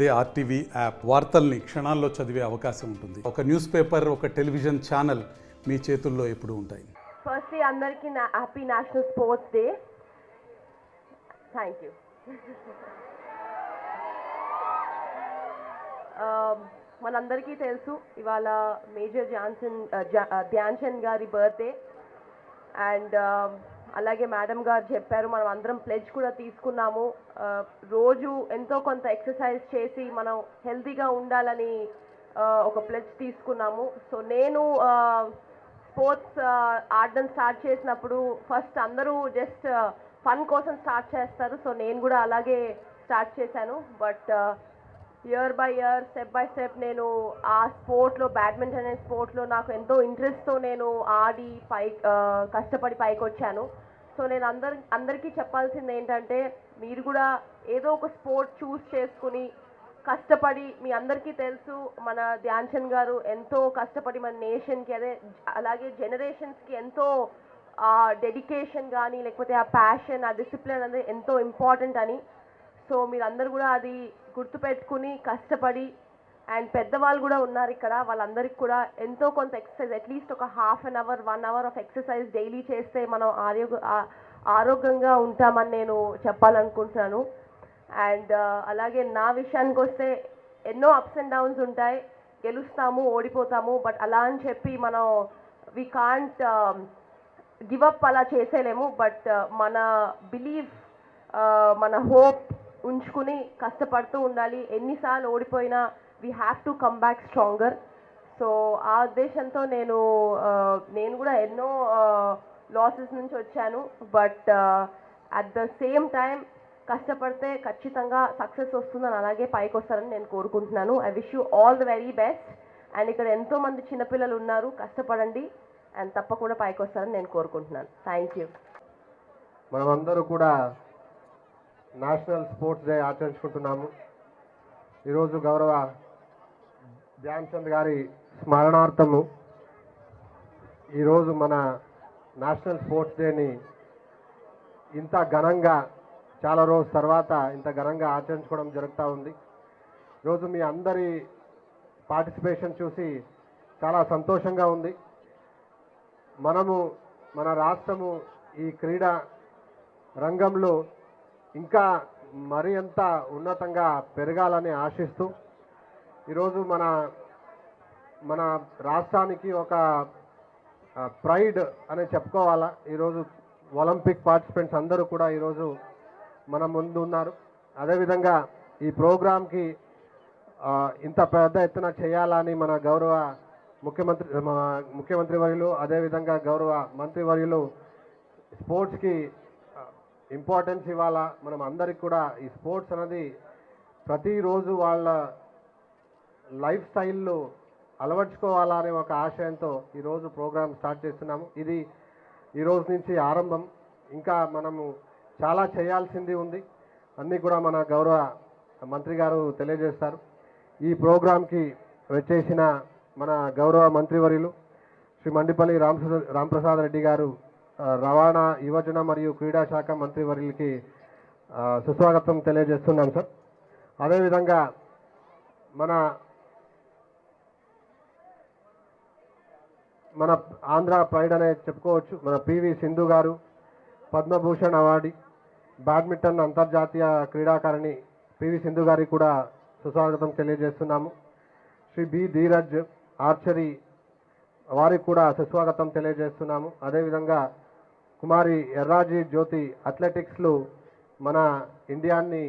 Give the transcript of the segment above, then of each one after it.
అదే RTV app వార్తల్ని క్షణాల్లో చదివే అవకాశం ఉంటుంది. ఒక న్యూస్ పేపర్, ఒక టెలివిజన్ ఛానల్ మీ చేతుల్లో ఎప్పుడూ ఉంటాయి. ఫస్ట్లీ అందరికీ happy national sports day. Thank you. మనందరికీ తెలుసు ఇవాళ మేజర్ ధ్యాన్ చంద్ గారి బర్త్డే. అండ్ అలాగే మేడం గారు చెప్పారు, మనం అందరం ప్లెడ్జ్ కూడా తీసుకున్నాము. రోజు ఎంతో కొంత ఎక్సర్సైజ్ చేసి మనం హెల్తీగా ఉండాలని ఒక ప్లెడ్జ్ తీసుకున్నాము. సో నేను స్పోర్ట్స్ ఆడడం స్టార్ట్ చేసినప్పుడు ఫస్ట్ అందరూ జస్ట్ ఫన్ కోసం స్టార్ట్ చేస్తారు. సో నేను కూడా అలాగే స్టార్ట్ చేశాను. But year by year, step by step నేను ఆ స్పోర్ట్లో, బ్యాడ్మింటన్ అనే స్పోర్ట్లో నాకు ఎంతో ఇంట్రెస్ట్తో నేను ఆడి కష్టపడి పైకి వచ్చాను. సో నేను అందరికీ చెప్పాల్సింది ఏంటంటే, మీరు కూడా ఏదో ఒక స్పోర్ట్ చూస్ చేసుకుని కష్టపడి, మీ అందరికీ తెలుసు మన ధ్యాన్ చంద్ గారు ఎంతో కష్టపడి మన నేషన్కి, అలాగే జనరేషన్స్కి ఎంతో డెడికేషన్ కానీ, లేకపోతే ఆ ప్యాషన్, ఆ డిసిప్లిన్ అనేది ఎంతో ఇంపార్టెంట్ అని. సో మీరందరూ కూడా అది గుర్తుపెట్టుకుని కష్టపడి, అండ్ పెద్దవాళ్ళు కూడా ఉన్నారు ఇక్కడ, వాళ్ళందరికీ కూడా ఎంతో కొంత ఎక్సర్సైజ్, అట్లీస్ట్ ఒక half an hour 1 hour of exercise daily చేస్తే మనం ఆరోగ్యంగా ఉంటామని నేను చెప్పాలనుకుంటున్నాను. అండ్ అలాగే నా విషయానికి వస్తే ఎన్నో అప్స్ అండ్ డౌన్స్ ఉంటాయి, గెలుస్తాము, ఓడిపోతాము. బట్ అలా అని చెప్పి మనం వి కాంట్ గివ్ అప్ అలా చేసేలేము. బట్ మన బిలీవ్, మన హోప్ ఉంచుకుని కష్టపడుతూ ఉండాలి. ఎన్నిసార్లు ఓడిపోయినా we have to come back stronger. So ఆ ఉద్దేశంతో నేను కూడా ఎన్నో లాసెస్ నుంచి వచ్చాను. But at the same time కష్టపడితే ఖచ్చితంగా సక్సెస్ వస్తుందని, అలాగే పైకి వస్తారని నేను కోరుకుంటున్నాను. I wish you all the very best. And ఇక్కడ ఎంతోమంది చిన్నపిల్లలు ఉన్నారు, కష్టపడండి అండ్ తప్పకుండా పైకి వస్తారని నేను కోరుకుంటున్నాను. Thank you. మనమందరూ కూడా నేషనల్ స్పోర్ట్స్ డే ఆచరించుకుంటున్నాము. ఈరోజు గౌరవ ధ్యాన్ చంద్ గారి స్మరణార్థము ఈరోజు మన నేషనల్ స్పోర్ట్స్ డేని ఇంత ఘనంగా, చాలా రోజుల తర్వాత ఇంత ఘనంగా ఆచరించుకోవడం జరుగుతూ ఉంది. ఈరోజు మీ అందరి పార్టిసిపేషన్ చూసి చాలా సంతోషంగా ఉంది. మన రాష్ట్రము ఈ క్రీడా రంగంలో ఇంకా మరి అంత ఉన్నతంగా పెరగాలని ఆశిస్తూ ఈరోజు మన రాష్ట్రానికి ఒక ప్రైడ్ అని చెప్పుకోవాలా. ఈరోజు ఒలింపిక్ పార్టిసిపెంట్స్ అందరూ కూడా ఈరోజు మన ముందు ఉన్నారు. అదేవిధంగా ఈ ప్రోగ్రాంకి ఇంత పెద్ద ఎత్తున చేయాలని మన గౌరవ ముఖ్యమంత్రి వర్యులు, అదేవిధంగా గౌరవ మంత్రివర్యులు స్పోర్ట్స్కి ఇంపార్టెన్స్ ఇవ్వాలా. మనం అందరికి కూడా ఈ స్పోర్ట్స్ అనేది ప్రతిరోజు వాళ్ళ లైఫ్ స్టైల్లో అలవర్చుకోవాలా అనే ఒక ఆశయంతో ఈరోజు ప్రోగ్రాం స్టార్ట్ చేస్తున్నాము. ఇది ఈరోజు నుంచి ఆరంభం. ఇంకా మనము చాలా చేయాల్సింది ఉంది, అన్నీ కూడా మన గౌరవ మంత్రి గారు తెలియజేస్తారు. ఈ ప్రోగ్రాంకి వచ్చేసిన మన గౌరవ మంత్రివర్యులు శ్రీ మండిపల్లి రాంప్రసాద్ రెడ్డి గారు, రవాణా, యువజన మరియు క్రీడా శాఖ మంత్రివర్యులకి సుస్వాగతం తెలియజేస్తున్నాం సార్. అదేవిధంగా మన ఆంధ్ర ప్రైడ్ అనే చెప్పుకోవచ్చు. మన పివి సింధు గారు, పద్మభూషణ్ అవార్డు, బ్యాడ్మింటన్ అంతర్జాతీయ క్రీడాకారిణి పివి సింధు గారికి కూడా సుస్వాగతం తెలియజేస్తున్నాము. శ్రీ బి ధీరజ్, ఆర్చరీ, వారికి కూడా సుస్వాగతం తెలియజేస్తున్నాము. అదేవిధంగా కుమారి ఎర్రాజీ జ్యోతి అథ్లెటిక్స్లో మన ఇండియాని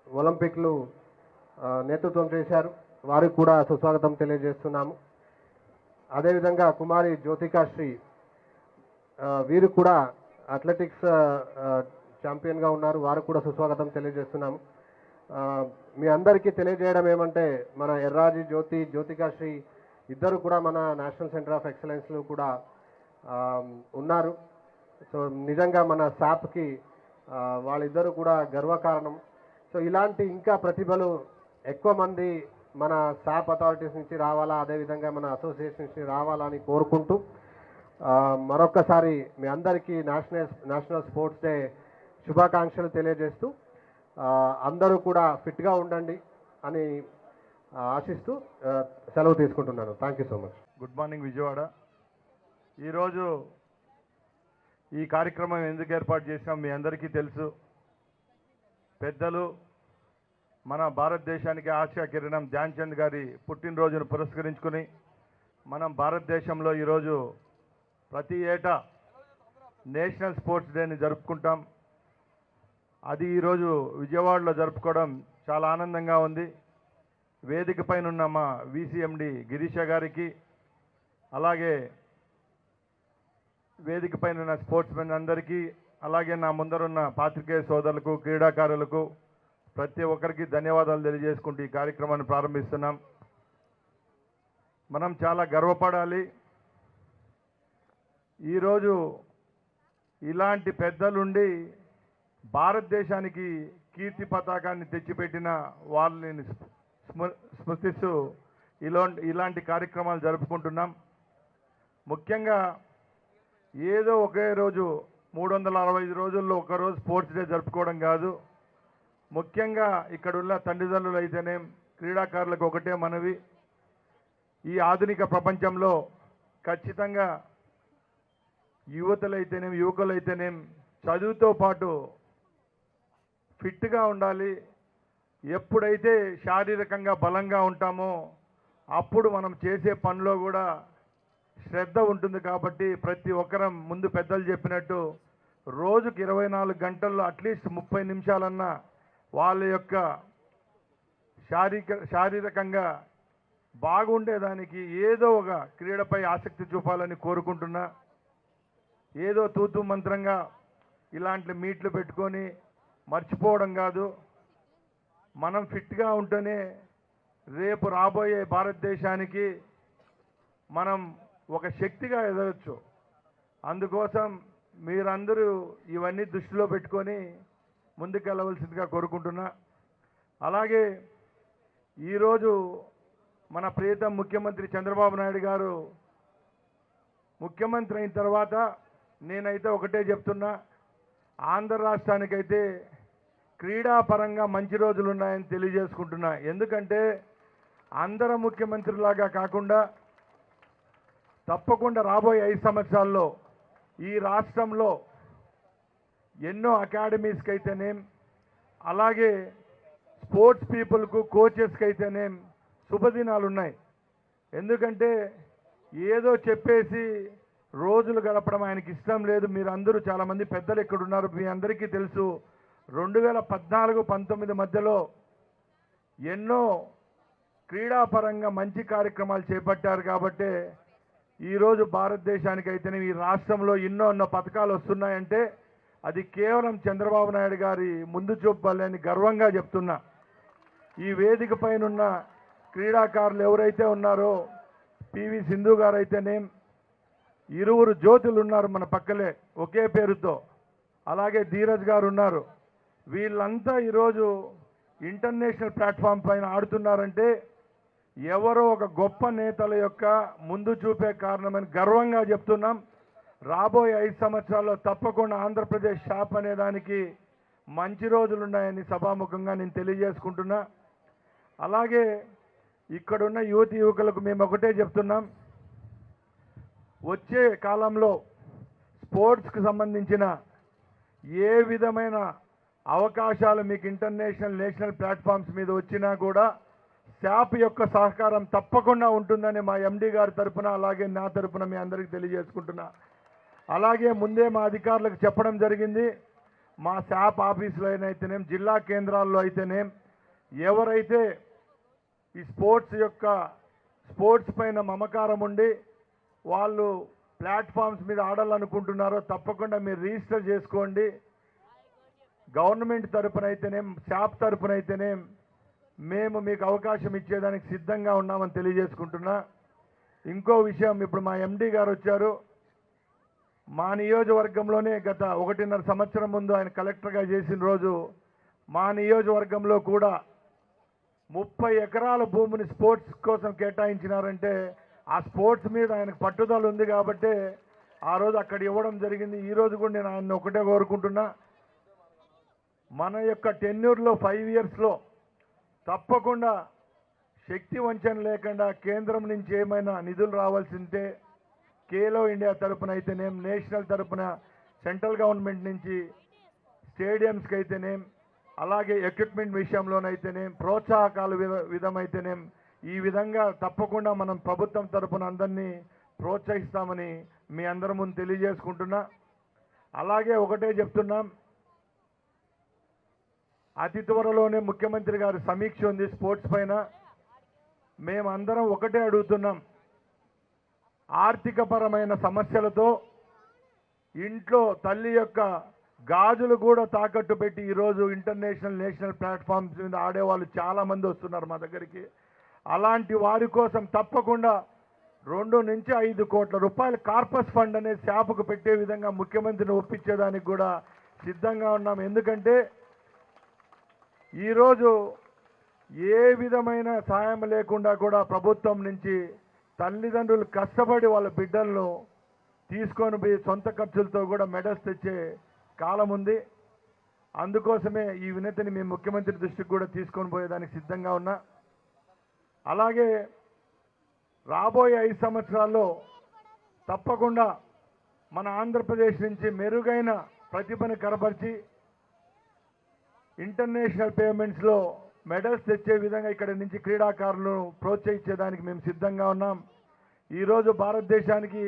ఒలింపిక్లు నేతృత్వం చేశారు, వారికి కూడా సుస్వాగతం తెలియజేస్తున్నాము. అదేవిధంగా కుమారి జ్యోతికాశ్రీ, వీరు కూడా అథ్లెటిక్స్ ఛాంపియన్గా ఉన్నారు, వారికి కూడా సుస్వాగతం తెలియజేస్తున్నాము. మీ అందరికీ తెలియజేయడం ఏమంటే, మన ఎర్రాజీ జ్యోతికాశ్రీ ఇద్దరు కూడా మన నేషనల్ సెంటర్ ఆఫ్ ఎక్సలెన్స్లో కూడా ఉన్నారు. సో నిజంగా మన శాప్కి వాళ్ళిద్దరూ కూడా గర్వకారణం. సో ఇలాంటి ఇంకా ప్రతిభలు ఎక్కువ మంది మన శాప్ అథారిటీస్ నుంచి రావాలా, అదేవిధంగా మన అసోసియేషన్ నుంచి రావాలని కోరుకుంటూ మరొక్కసారి మీ అందరికీ నేషనల్ స్పోర్ట్స్ డే శుభాకాంక్షలు తెలియజేస్తూ అందరూ కూడా ఫిట్గా ఉండండి అని ఆశిస్తూ సెలవు తీసుకుంటున్నాను. Thank you so much. Good morning Vijayawada. ఈరోజు ఈ కార్యక్రమం ఎందుకు ఏర్పాటు చేసినాం మీ అందరికీ తెలుసు. పెద్దలు మన భారతదేశానికి ఆశా కిరణం ధ్యాన్ చంద్ గారి పుట్టినరోజును పురస్కరించుకుని మనం భారతదేశంలో ఈరోజు ప్రతి ఏటా నేషనల్ స్పోర్ట్స్ డేని జరుపుకుంటాం. అది ఈరోజు విజయవాడలో జరుపుకోవడం చాలా ఆనందంగా ఉంది. వేదిక పైన ఉన్న మా విసిఎండి గిరీష గారికి, అలాగే వేదిక పైన ఉన్న స్పోర్ట్స్ మెన్ అందరికీ, అలాగే నా ముందరున్న పాత్రికేయ సోదరులకు, క్రీడాకారులకు ప్రతి ఒక్కరికి ధన్యవాదాలు తెలియజేసుకుంటూ ఈ కార్యక్రమాన్ని ప్రారంభిస్తున్నాం. మనం చాలా గర్వపడాలి. ఈరోజు ఇలాంటి పెద్దలుండి భారతదేశానికి కీర్తి పతాకాన్ని తెచ్చిపెట్టిన వాళ్ళని స్మృతిస్తూ ఇలాంటి కార్యక్రమాలు జరుపుకుంటున్నాం. ముఖ్యంగా ఏదో ఒకే రోజు 365 రోజుల్లో ఒకరోజు స్పోర్ట్స్ డే జరుపుకోవడం కాదు. ముఖ్యంగా ఇక్కడున్న తల్లిదండ్రులు అయితేనేం, క్రీడాకారులకు ఒకటే మనవి, ఈ ఆధునిక ప్రపంచంలో ఖచ్చితంగా యువతులైతేనేం, యువకులైతేనేం చదువుతో పాటు ఫిట్గా ఉండాలి. ఎప్పుడైతే శారీరకంగా బలంగా ఉంటామో అప్పుడు మనం చేసే పనిలో కూడా శ్రద్ధ ఉంటుంది. కాబట్టి ప్రతి ఒక్కరం ముందు పెద్దలు చెప్పినట్టు రోజుకి 24 గంటల్లో అట్లీస్ట్ 30 నిమిషాలన్నా వాళ్ళ యొక్క శారీరకంగా బాగుండేదానికి ఏదో ఒక క్రీడపై ఆసక్తి చూపాలని కోరుకుంటున్నా. ఏదో తూతూ మంత్రంగా ఇలాంటి మీట్లు పెట్టుకొని మర్చిపోవడం కాదు. మనం ఫిట్గా ఉంటేనే రేపు రాబోయే భారతదేశానికి మనం ఒక శక్తిగా ఎదగచ్చు. అందుకోసం మీరందరూ ఇవన్నీ దృష్టిలో పెట్టుకొని ముందుకెళ్ళవలసిందిగా కోరుకుంటున్నా. అలాగే ఈరోజు మన ప్రియతమ ముఖ్యమంత్రి చంద్రబాబు నాయుడు గారు ముఖ్యమంత్రి అయిన తర్వాత నేనైతే ఒకటే చెప్తున్నా, ఆంధ్ర రాష్ట్రానికైతే క్రీడాపరంగా మంచి రోజులు ఉన్నాయని తెలియజేసుకుంటున్నా. ఎందుకంటే అందర ముఖ్యమంత్రిలాగా కాకుండా తప్పకుండా రాబోయే 5 సంవత్సరాల్లో ఈ రాష్ట్రంలో ఎన్నో అకాడమీస్కి అయితేనేం, అలాగే స్పోర్ట్స్ పీపుల్కు, కోచెస్కి అయితేనేం శుభదినాలు ఉన్నాయి. ఎందుకంటే ఏదో చెప్పేసి రోజులు గడపడం ఆయనకి ఇష్టం లేదు. మీరు అందరూ చాలామంది పెద్దలు ఇక్కడ ఉన్నారు, మీ అందరికీ తెలుసు 2014-19 మధ్యలో ఎన్నో క్రీడాపరంగా మంచి కార్యక్రమాలు చేపట్టారు. కాబట్టి ఈరోజు భారతదేశానికి అయితేనే ఈ రాష్ట్రంలో ఎన్నో పథకాలు వస్తున్నాయంటే అది కేవలం చంద్రబాబు నాయుడు గారి ముందు చూపు వల్లని గర్వంగా చెప్తున్నా. ఈ వేదిక పైన ఉన్న క్రీడాకారులు ఎవరైతే ఉన్నారో, పివి సింధు గారు అయితేనేం, ఇరువురు జ్యోతులు ఉన్నారు మన పక్కలే ఒకే పేరుతో, అలాగే ధీరజ్ గారు ఉన్నారు. వీళ్ళంతా ఈరోజు ఇంటర్నేషనల్ ప్లాట్ఫామ్ పైన ఆడుతున్నారంటే ఎవరో ఒక గొప్ప నేతల యొక్క ముందు చూపే కారణమని గర్వంగా చెప్తున్నాం. రాబోయే 5 సంవత్సరాల్లో తప్పకుండా ఆంధ్రప్రదేశ్ షాప్ అనే దానికి మంచి రోజులు ఉన్నాయని సభాముఖంగా నేను తెలియజేసుకుంటున్నా. అలాగే ఇక్కడున్న యువతి యువకులకు మేము ఒకటే చెప్తున్నాం, వచ్చే కాలంలో స్పోర్ట్స్కి సంబంధించిన ఏ విధమైన అవకాశాలు మీకు ఇంటర్నేషనల్, నేషనల్ ప్లాట్ఫామ్స్ మీద వచ్చినా కూడా శాప్ యొక్క సహకారం తప్పకుండా ఉంటుందని మా ఎండి గారి తరఫున, అలాగే నా తరఫున మీ అందరికీ తెలియజేసుకుంటున్నా. అలాగే ముందే మా అధికారులకు చెప్పడం జరిగింది, మా శాప్ ఆఫీసులో అయితేనేం, జిల్లా కేంద్రాల్లో అయితేనేం ఎవరైతే ఈ స్పోర్ట్స్ పైన మమకారం ఉండి వాళ్ళు ప్లాట్ఫామ్స్ మీద ఆడాలనుకుంటున్నారో తప్పకుండా మీరు రిజిస్టర్ చేసుకోండి. గవర్నమెంట్ తరఫున అయితేనేం, శాప్ తరఫున అయితేనేం మేము మీకు అవకాశం ఇచ్చేదానికి సిద్ధంగా ఉన్నామని తెలియజేసుకుంటున్నా. ఇంకో విషయం, ఇప్పుడు మా ఎండి గారు వచ్చారు. మా నియోజకవర్గంలోనే గత 1.5 సంవత్సరం ముందు ఆయన కలెక్టర్గా చేసిన రోజు మా నియోజకవర్గంలో కూడా 30 ఎకరాల భూమిని స్పోర్ట్స్ కోసం కేటాయించినారంటే ఆ స్పోర్ట్స్ మీద ఆయనకు పట్టుదల ఉంది కాబట్టి ఆ రోజు అక్కడ ఇవ్వడం జరిగింది. ఈరోజు కూడా నేను ఆయన ఒకటే కోరుకుంటున్నా, మన యొక్క టెన్యూర్లో 5 ఇయర్స్లో తప్పకుండా శక్తి వంచన లేకుండా కేంద్రం నుంచి ఏమైనా నిధులు రావాల్సిందే ఖేలో ఇండియా తరపున అయితేనేం, నేషనల్ తరపున సెంట్రల్ గవర్నమెంట్ నుంచి స్టేడియంస్కి అయితేనేం, అలాగే ఎక్విప్మెంట్ విషయంలోనైతేనేం, ప్రోత్సాహకాల విధమైతేనేం, ఈ విధంగా తప్పకుండా మనం ప్రభుత్వం తరపున అందరినీ ప్రోత్సహిస్తామని మీ అందరి ముందు తెలియజేసుకుంటున్నా. అలాగే ఒకటే చెప్తున్నాం, అతి త్వరలోనే ముఖ్యమంత్రి గారి సమీక్ష ఉంది స్పోర్ట్స్ పైన. మేమందరం ఒకటే అడుగుతున్నాం, ఆర్థికపరమైన సమస్యలతో ఇంట్లో తల్లి యొక్క గాజులు కూడా తాకట్టు పెట్టి ఈరోజు ఇంటర్నేషనల్ నేషనల్ ప్లాట్ఫామ్స్ మీద ఆడేవాళ్ళు చాలామంది వస్తున్నారు మా దగ్గరికి. అలాంటి వారి కోసం తప్పకుండా 2 నుంచి 5 కోట్ల రూపాయల కార్పస్ ఫండ్ అనే శాపకు పెట్టే విధంగా ముఖ్యమంత్రిని ఒప్పించేదానికి కూడా సిద్ధంగా ఉన్నాం. ఎందుకంటే ఈరోజు ఏ విధమైన సాయం లేకుండా కూడా ప్రభుత్వం నుంచి తల్లిదండ్రులు కష్టపడి వాళ్ళ బిడ్డలను తీసుకొని పోయి సొంత ఖర్చులతో కూడా మెడల్స్ తెచ్చే కాలం ఉంది. అందుకోసమే ఈ వినతిని మేము ముఖ్యమంత్రి దృష్టికి కూడా తీసుకొని పోయేదానికి సిద్ధంగా ఉన్నా. అలాగే రాబోయే 5 సంవత్సరాల్లో తప్పకుండా మన ఆంధ్రప్రదేశ్ నుంచి మెరుగైన ప్రతిభను కనపరిచి ఇంటర్నేషనల్ పేమెంట్స్లో మెడల్స్ తెచ్చే విధంగా ఇక్కడ నుంచి క్రీడాకారులను ప్రోత్సహించేదానికి మేము సిద్ధంగా ఉన్నాం. ఈరోజు భారతదేశానికి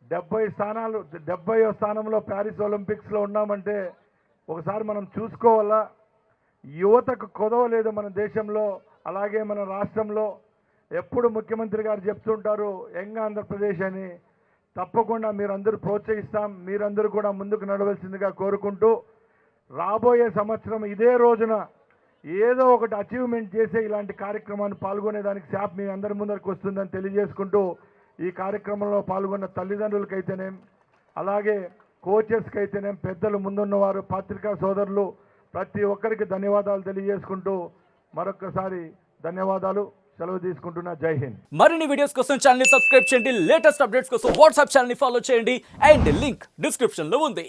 70వ స్థానంలో ప్యారిస్ ఒలింపిక్స్లో ఉన్నామంటే ఒకసారి మనం చూసుకోవాలా. యువతకు కొదవలేదు మన దేశంలో, అలాగే మన రాష్ట్రంలో. ఎప్పుడు ముఖ్యమంత్రి గారు చెప్తుంటారు యంగ్ ఆంధ్రప్రదేశ్ అని. తప్పకుండా మీరందరూ ప్రోత్సహిస్తాం, మీరందరూ కూడా ముందుకు నడవలసిందిగా కోరుకుంటూ, రాబోయే సంవత్సరం ఇదే రోజున ఏదో ఒకటి అచీవ్మెంట్ చేసే ఇలాంటి కార్యక్రమాన్ని పాల్గొనేదానికి శాప్ మీ అందరి ముందరికి వస్తుందని తెలియజేసుకుంటూ, ఈ కార్యక్రమంలో పాల్గొన్న తల్లిదండ్రులకైతేనేం, అలాగే కోచెస్కి అయితేనేం, పెద్దలు ముందున్నవారు, పత్రికా సోదరులు, ప్రతి ఒక్కరికి ధన్యవాదాలు తెలియజేసుకుంటూ మరొకసారి ధన్యవాదాలు. సెలవు తీసుకుంటున్నా. జై హింద్. మరిన్ని వీడియోస్ కోసం ఛానల్ ని సబ్స్క్రైబ్ చేయండి. లేటెస్ట్ అప్డేట్స్ కోసం వాట్సాప్ ఛానల్ ని ఫాలో చేయండి. అండ్ లింక్ డిస్క్రిప్షన్ లో ఉంది.